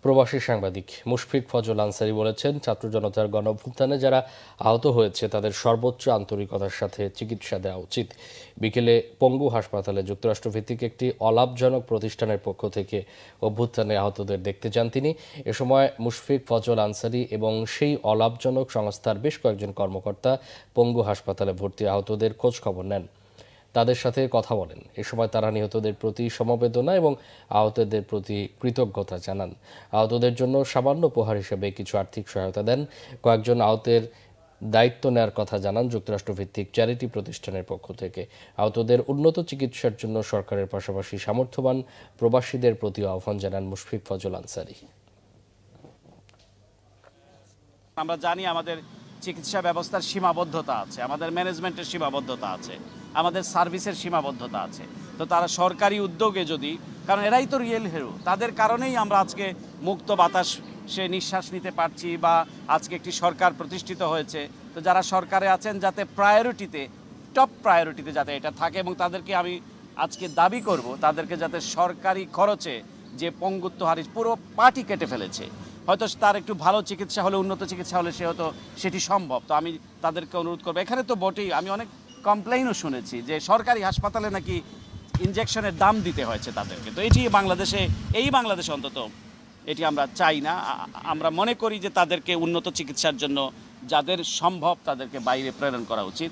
প্রবাসী সাংবাদিক মুশফিক ফজল আনসারী বলেছেন, ছাত্র জনতার গণঅভ্যুত্থানে যারা আহত হয়েছে তাদের সর্বোচ্চ আন্তরিকতার সাথে চিকিৎসা দেওয়া উচিত। বিকেলে পঙ্গু হাসপাতালে যুক্তরাষ্ট্রভিত্তিক একটি অলাভজনক প্রতিষ্ঠানের পক্ষ থেকে অভ্যুত্থানে আহতদের দেখতে যান তিনি। এ সময় মুশফিক ফজল আনসারী এবং সেই অলাভজনক সংস্থার বেশ কয়েকজন কর্মকর্তা পঙ্গু হাসপাতালে ভর্তি আহতদের খোঁজ খবর নেন, তাদের সাথে কথা বলেন। এ সময় তারা নিহতদের প্রতি সমবেদনা এবং আহতদের প্রতি কৃতজ্ঞতা জানান। আহতদের জন্য সামান্য উপহার হিসেবে কিছু আর্থিক সহায়তা দেন। কয়েকজন আহতের দায়িত্ব নেওয়ার কথা জানান যুক্তরাষ্ট্রভিত্তিক চ্যারিটি প্রতিষ্ঠানের পক্ষ থেকে। আহতদের উন্নত চিকিৎসার জন্য সরকারের পাশাপাশি সামর্থ্যবান প্রবাসীদের প্রতি আহ্বান জানান মুশফিক ফজল আনসারী। আমরা জানি আমাদের চিকিৎসা ব্যবস্থার সীমাবদ্ধতা আছে, আমাদের ম্যানেজমেন্টের সীমাবদ্ধতা আছে, আমাদের সার্ভিসের সীমাবদ্ধতা আছে। তো তারা সরকারি উদ্যোগে যদি, কারণ এরাই তো রিয়েল হিরো, তাদের কারণেই আমরা আজকে মুক্ত বাতাস সে নিঃশ্বাস নিতে পারছি বা আজকে একটি সরকার প্রতিষ্ঠিত হয়েছে। তো যারা সরকারে আছেন যাতে টপ প্রায়োরিটিতে যাতে এটা থাকে, এবং তাদেরকে আমি আজকে দাবি করব তাদেরকে যাতে সরকারি খরচে যে পঙ্গুত্ব হারিস পুরো পার্টি কেটে ফেলেছে, হয়তো তার একটু ভালো চিকিৎসা হলে, উন্নত চিকিৎসা হলে সে হয়তো সেটি সম্ভব। তো আমি তাদেরকে অনুরোধ করবো, এখানে তো বটেই আমি অনেক কমপ্লেইনও শুনেছি যে সরকারি হাসপাতালে নাকি ইনজেকশনের দাম দিতে হয়েছে তাদেরকে। তো এটি বাংলাদেশে অন্তত এটি আমরা চাই না। আমরা মনে করি যে তাদেরকে উন্নত চিকিৎসার জন্য যাদের সম্ভব তাদেরকে বাইরে প্রেরণ করা উচিত।